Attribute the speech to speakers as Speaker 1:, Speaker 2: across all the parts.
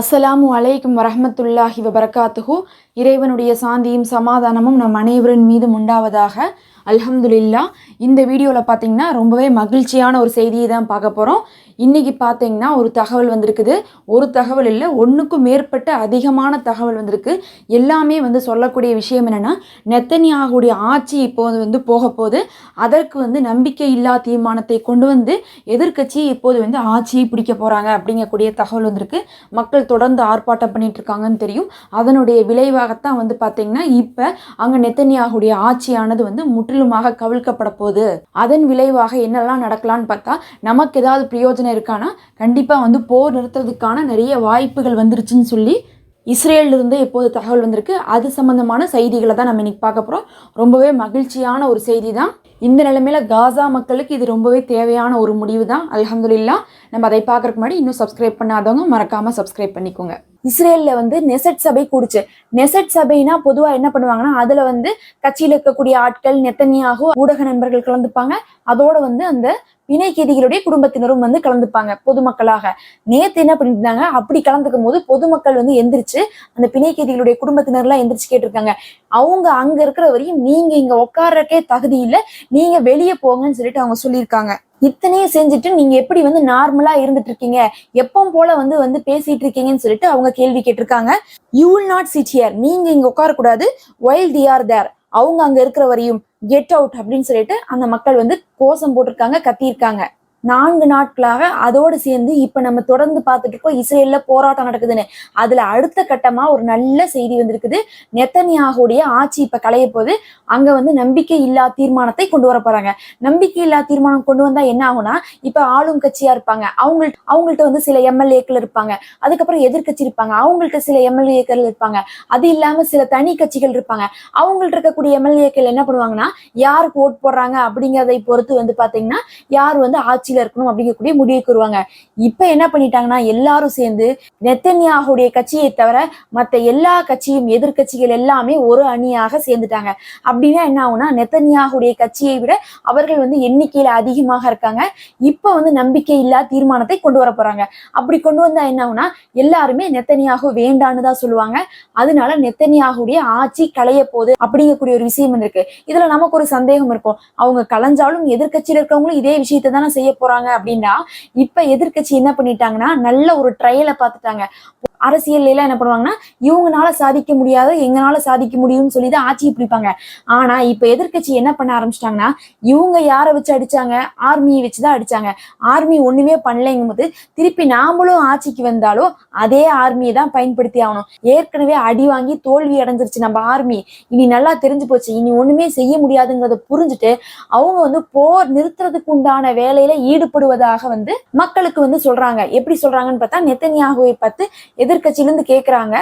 Speaker 1: அஸ்ஸலாமு அலைக்கும் வரஹ்மத்துல்லாஹி வபரகாத்துஹு. இறைவனுடைய சாந்தியும் சமாதானமும் நம் அனைவரின் மீதும் உண்டாவதாக. அல்ஹம்துலில்லாஹ். இந்த வீடியோவில் பார்த்தீங்கன்னா ரொம்பவே மகிழ்ச்சியான ஒரு செய்தியை தான் பார்க்க போகிறோம். இன்றைக்கி பார்த்தீங்கன்னா ஒரு தகவல் வந்திருக்குது. ஒரு தகவல் இல்லை, ஒன்றுக்கும் மேற்பட்ட அதிகமான தகவல் வந்திருக்கு. எல்லாமே சொல்லக்கூடிய விஷயம் என்னென்னா, நெத்தன்யாகுடைய ஆட்சி இப்போது போக போது அதற்கு நம்பிக்கை இல்லா தீர்மானத்தை கொண்டு வந்து எதிர்க்கட்சி இப்போது ஆட்சியை பிடிக்க போகிறாங்க அப்படிங்கக்கூடிய தகவல் வந்திருக்கு. மக்கள் தொடர்ந்து ஆர்ப்பாட்டம் பண்ணிட்டு இருக்காங்கன்னு தெரியும். அதனுடைய விளைவாகத்தான் பார்த்தீங்கன்னா இப்போ அங்கே நெத்தன்யாகுடைய ஆட்சியானது முற்றிலுமாக கவிழ்க்கப்பட போகுது. அதன் விளைவாக என்னெல்லாம் நடக்கலான்னு பார்த்தா, நமக்கு ஏதாவது பிரயோஜனம் இருக்கானா, கண்டிப்பாக போர் நிறுத்துறதுக்கான நிறைய வாய்ப்புகள் வந்துருச்சுன்னு சொல்லி இஸ்ரேலிருந்து எப்போது தகவல் வந்திருக்கு. அது சம்பந்தமான செய்திகளை தான் நம்ம இன்னைக்கு பார்க்க போகிறோம். ரொம்பவே மகிழ்ச்சியான ஒரு செய்தி தான். இந்த நிலைமையில காசா மக்களுக்கு இது ரொம்பவே தேவையான ஒரு முடிவு தான். அல்ஹம்துலில்லாஹ். நம்ம அதை பார்க்கறதுக்கு முன்னாடி இன்னும் சப்ஸ்கிரைப் பண்ணாதவங்க மறக்காம சப்ஸ்கிரைப் பண்ணிக்கோங்க. இஸ்ரேலில் நெசட் சபை கூடுச்சு. நெசட் சபைனா பொதுவாக என்ன பண்ணுவாங்கன்னா, அதில் கட்சியில் இருக்கக்கூடிய ஆட்கள், நெத்தன்யாகு, ஊடக நண்பர்கள் கலந்துப்பாங்க. அதோட அந்த பிணை கைதிகளுடைய குடும்பத்தினரும் கலந்துப்பாங்க பொதுமக்களாக. நேத்து என்ன பண்ணிருந்தாங்க, அப்படி கலந்துக்கும் போது பொதுமக்கள் எந்திரிச்சு அந்த பிணை கைதிகளுடைய குடும்பத்தினர்லாம் எந்திரிச்சு கேட்டிருக்காங்க, அவங்க அங்க இருக்கிற வரையும் நீங்க இங்க உட்கார்றக்கே தகுதி இல்லை, நீங்க வெளியே போங்கன்னு சொல்லிட்டு அவங்க சொல்லியிருக்காங்க. இத்தனையும் செஞ்சுட்டு நீங்க எப்படி நார்மலா இருந்துட்டு இருக்கீங்க, எப்பவும் போல பேசிட்டு இருக்கீங்கன்னு சொல்லிட்டு அவங்க கேள்வி கேட்டிருக்காங்க. You will not chit here, நீங்க இங்க உட்காரக்கூடாது, வைல் தி ஆர் தேர், அவங்க அங்க இருக்கிற வரையும் கெட் அவுட் அப்படின்னு சொல்லிட்டு அந்த மக்கள் கோஷம் போட்டிருக்காங்க, கத்தியிருக்காங்க. 4 நாட்களாக அதோடு சேர்ந்து இப்ப நம்ம தொடர்ந்து பார்த்துட்டு இருக்கோம் இஸ்ரேல்ல போராட்டம் நடக்குதுன்னு. அதுல அடுத்த கட்டமா ஒரு நல்ல செய்தி வந்திருக்குது. நெத்தன்யாகுடைய ஆட்சி இப்ப களைய போது அங்க நம்பிக்கை இல்லா தீர்மானத்தை கொண்டு வர போறாங்க. நம்பிக்கை இல்லா தீர்மானம் கொண்டு வந்தா என்ன ஆகும்னா, இப்ப ஆளும் கட்சியா இருப்பாங்க, அவங்கள்ட்ட சில எம்எல்ஏக்கள் இருப்பாங்க, அதுக்கப்புறம் எதிர்கட்சி இருப்பாங்க, அவங்கள்ட்ட சில எம்எல்ஏக்கள் இருப்பாங்க, அது இல்லாம சில தனி கட்சிகள் இருப்பாங்க. அவங்கள்ட்ட இருக்கக்கூடிய எம்எல்ஏக்கள் என்ன பண்ணுவாங்கன்னா, யாருக்கு ஓட் போடுறாங்க அப்படிங்கிறதை பொறுத்து பாத்தீங்கன்னா யார் ஆட்சி இருக்கணும் அப்படிங்கக்கூடிய முடிவுக்கு வருவாங்க. இப்ப என்ன பண்ணிட்டாங்கன்னா, எல்லாரும் சேர்ந்து நெத்தன்யாகுடைய கட்சியை தவிர மற்ற எல்லா கட்சியும், எதிர்கட்சிகள் எல்லாமே ஒரு அணியாக சேர்ந்துட்டாங்க. அப்படின்னா என்ன ஆகும்னா, நெத்தன்யாகுடைய கட்சியை விட அவர்கள் எண்ணிக்கையில அதிகமாக இருக்காங்க. இப்ப நம்பிக்கை இல்லா தீர்மானத்தை கொண்டு வர போறாங்க. அப்படி கொண்டு வந்தா என்ன ஆகும்னா, எல்லாருமே நெத்தன்யாகு வேண்டான்னு தான் சொல்லுவாங்க. அதனால நெத்தன்யாகுடைய ஆட்சி களைய போகுது அப்படிங்கக்கூடிய ஒரு விஷயம் இருக்கு. இதுல நமக்கு ஒரு சந்தேகம் இருக்கும், அவங்க கலைஞ்சாலும் எதிர்கட்சியில இருக்கவங்களும் இதே விஷயத்தை தானே செய்ய போறாங்க அப்படின்னா, இப்ப எதிர்கட்சி என்ன பண்ணிட்டாங்கன்னா, நல்ல ஒரு ட்ரையலை பார்த்துட்டாங்க. அரசியல் எல்லாம் என்ன பண்ணுவாங்கன்னா, இவங்கனால சாதிக்க முடியாத எங்கனால சாதிக்க முடியும்னு சொல்லிதான் ஆட்சியை பிடிப்பாங்க. ஆனா இப்ப எதிர்கட்சி என்ன பண்ண ஆரம்பிச்சிட்டாங்கன்னா, இவங்க யாரை வச்சு அடிச்சாங்க, ஆர்மியை வச்சுதான் அடிச்சாங்க. ஆர்மி ஒண்ணுமே பண்ணலைங்கும் போது திருப்பி நாமளும் ஆட்சிக்கு வந்தாலும் அதே ஆர்மியை தான் பயன்படுத்தி ஆகணும். ஏற்கனவே அடி வாங்கி தோல்வி அடைஞ்சிருச்சு நம்ம ஆர்மி, இனி நல்லா தெரிஞ்சு போச்சு, இனி ஒண்ணுமே செய்ய முடியாதுங்கிறத புரிஞ்சுட்டு அவங்க போர் நிறுத்துறதுக்கு உண்டான வேலையில ஈடுபடுவதாக மக்களுக்கு சொல்றாங்க. எப்படி சொல்றாங்கன்னு பார்த்தா, நெத்தன்யாகுவை பார்த்து எதிர்கட்சியிலிருந்து கேட்கிறாங்க,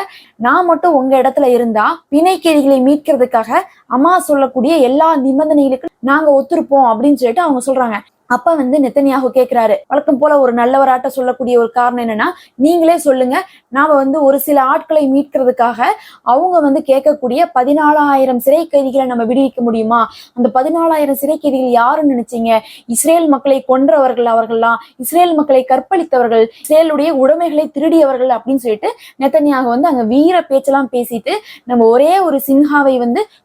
Speaker 1: நான் மட்டும் உங்க இடத்துல இருந்தா பிணை கைதிகளை மீட்கிறதுக்காக ஹமாஸ் சொல்லக்கூடிய எல்லா நிபந்தனைகளுக்கும் நாங்க ஒத்துருப்போம் அப்படின்னு சொல்லிட்டு அவங்க சொல்றாங்க. அப்ப நெத்தன்யாகு கேட்கிறாரு, வழக்கம் போல ஒரு நல்லவராட்ட சொல்லக்கூடிய ஒரு காரணம் என்னன்னா, நீங்களே சொல்லுங்க, நாம ஒரு சில ஆட்களை மீட்கிறதுக்காக அவங்க கேட்கக்கூடிய 14,000 சிறை கைதிகளை நம்ம விடுவிக்க முடியுமா? அந்த 14,000 சிறை கைதிகள் யாருன்னு நினைச்சீங்க? இஸ்ரேல் மக்களை கொன்றவர்கள், அவர்கள்லாம் இஸ்ரேல் மக்களை கற்பழித்தவர்கள், இஸ்ரேலுடைய உடைமைகளை திருடியவர்கள் அப்படின்னு சொல்லிட்டு நெத்தன்யாகு அங்க வீர பேச்செல்லாம் பேசிட்டு, நம்ம ஒரே ஒரு சின்ஹாவை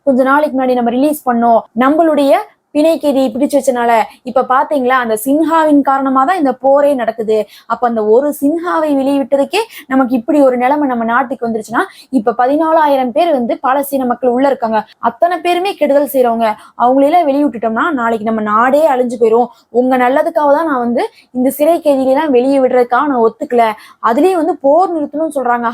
Speaker 1: கொஞ்ச நாளைக்கு முன்னாடி நம்ம ரிலீஸ் பண்ணோம், நம்மளுடைய பிணை கைதியை பிடிச்சு வச்சனால இப்ப பாத்தீங்களா, அந்த சின்ஹாவின் காரணமா தான் இந்த போரே நடக்குது. அப்ப அந்த ஒரு சின்ஹாவை வெளியிட்டதுக்கே நமக்கு இப்படி ஒரு நிலைமை நம்ம நாட்டுக்கு வந்துருச்சுன்னா, இப்ப 14,000 பேர் பாலஸ்தீன மக்கள் உள்ள இருக்காங்க, அத்தனை பேருமே கெடுதல் செய்யறவங்க, அவங்களெல்லாம் வெளியிட்டுட்டோம்னா நாளைக்கு நம்ம நாடே அழிஞ்சு போயிரும். உங்க நல்லதுக்காக தான் நான் இந்த சிறை கைதிகளெல்லாம் வெளியே விடுறதுக்காக நான் ஒத்துக்கல. அதுலயும் போர் நிறுத்தணும்னு சொல்றாங்க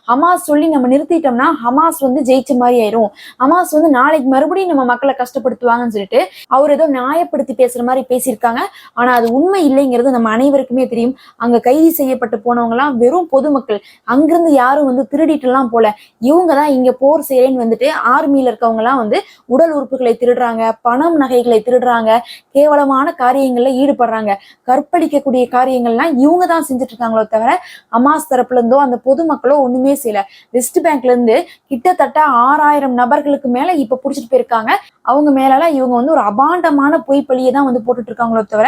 Speaker 1: ஹமாஸ் சொல்லி நம்ம நிறுத்திட்டோம்னா ஹமாஸ் ஜெயிச்ச மாதிரி ஆயிரும். ஹமாஸ் நாளைக்கு மறுபடியும் நம்ம மக்களை கஷ்டப்படுத்துவாங்கன்னு சொல்லிட்டு அவர் ஏதோ நியாயப்படுத்தி பேசுற மாதிரி பேசியிருக்காங்க. ஆனா அது உண்மை இல்லைங்கிறது நம்ம அனைவருக்குமே தெரியும். அங்க கைது செய்யப்பட்டு போனவங்க எல்லாம் வெறும் பொதுமக்கள், அங்கிருந்து யாரும் திருடிட்டு எல்லாம் போல. இவங்கதான் இங்க போர் செய்யறேன்னு ஆர்மியில இருக்கவங்க எல்லாம் உடல் உறுப்புகளை திருடுறாங்க, பணம் நகைகளை திருடுறாங்க, கேவலமான காரியங்கள்ல ஈடுபடுறாங்க. கற்பழிக்கக்கூடிய காரியங்கள்லாம் இவங்க தான் செஞ்சுட்டு இருக்காங்களோ தவிர ஹமாஸ் தரப்புல இருந்தோ அந்த பொதுமக்களோ ஒண்ணுமே செய்யல. வெஸ்ட் பேங்க்ல இருந்து கிட்டத்தட்ட 6,000 நபர்களுக்கு மேல இப்ப புடிச்சிட்டு போயிருக்காங்க. அவங்க மேல இவங்க வந்து ஒரு அபாண்டமான பொய்ப்பழியை தான் வந்து போட்டுட்டு இருக்காங்களோ தவிர,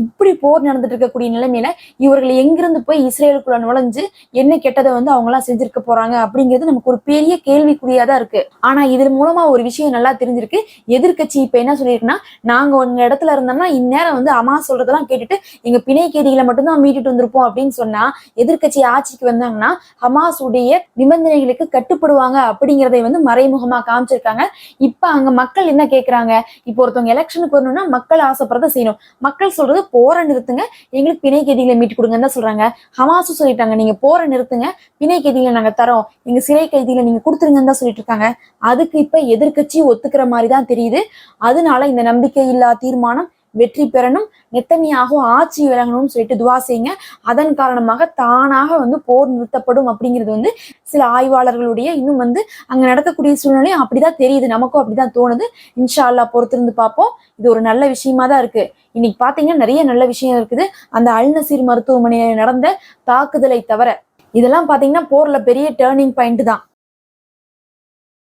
Speaker 1: இப்படி போர் நடந்துட்டு இருக்கக்கூடிய நிலைமையில இவர்கள் எங்கிருந்து போய் இஸ்ரேலுக்குள்ள நுழைஞ்சு என்ன கெட்டதை வந்து அவங்க எல்லாம் செஞ்சிருக்க போறாங்க அப்படிங்கிறது நமக்கு ஒரு பெரிய கேள்விக்குறியா தான் இருக்கு. ஆனா இதன் மூலமா ஒரு விஷயம் நல்லா தெரிஞ்சிருக்கு. எதிர்கட்சி இப்ப என்ன சொல்லியிருக்குன்னா, நாங்க உங்க இடத்துல இருந்தோம்னா இந்நேரம் வந்து ஹமாஸ் சொல்றதெல்லாம் கேட்டுட்டு எங்க பிணை கைதிகளை மட்டும்தான் மீட்டுட்டு வந்திருப்போம் அப்படின்னு சொன்னா, எதிர்கட்சி ஆட்சிக்கு வந்தாங்கன்னா ஹமாஸ் உடைய நிபந்தனைகளுக்கு கட்டுப்படுவாங்க அப்படிங்கிறதை வந்து மறைமுகமா காமிச்சிருக்காங்க. இப்ப அங்க மக்கள் என்ன கேக்குறாங்க, இப்போ ஒருத்தவங்க எலெக்ஷனுக்கு வரணும்னா மக்கள் ஆசைப்படுறத செய்யணும். மக்கள் சொல்றது போற நிறுத்துங்க, எங்களுக்கு பிணை கைதிகளை மீட்டு கொடுங்கன்னு தான் சொல்றாங்க. ஹமாஸும் சொல்லிட்டாங்க, நீங்க போற நிறுத்துங்க, பிணை கைதிகளை நாங்க தரோம், எங்க சிறை கைதிகளை நீங்க கொடுத்துருங்கன்னு தான் சொல்லிட்டு இருக்காங்க. அதுக்கு இப்ப எதிர்கட்சி ஒத்துக்கிற மாதிரி தான் தெரியுது. அதனால இந்த நம்பிக்கை இல்லா தீர்மானம் வெற்றி பெறணும், நெத்தனியாகு ஆட்சி விலகணும்னு சொல்லிட்டு துவா செய்யுங்க. அதன் காரணமாக தானாக வந்து போர் நிறுத்தப்படும் அப்படிங்கிறது வந்து சில ஆய்வாளர்களுடைய இன்னும் வந்து அங்க நடக்கக்கூடிய சூழ்நிலையும் அப்படிதான் தெரியுது. நமக்கும் அப்படிதான் தோணுது. இன்ஷா அல்லாஹ் பொறுத்திருந்து பார்ப்போம். இது ஒரு நல்ல விஷயமா தான் இருக்கு. இன்னைக்கு பாத்தீங்கன்னா நிறைய நல்ல விஷயம் இருக்குது. அந்த அல் நசீர் மருத்துவமனையில் நடந்த தாக்குதலை தவிர இதெல்லாம் பாத்தீங்கன்னா போர்ல பெரிய டேர்னிங் பாயிண்ட் தான்.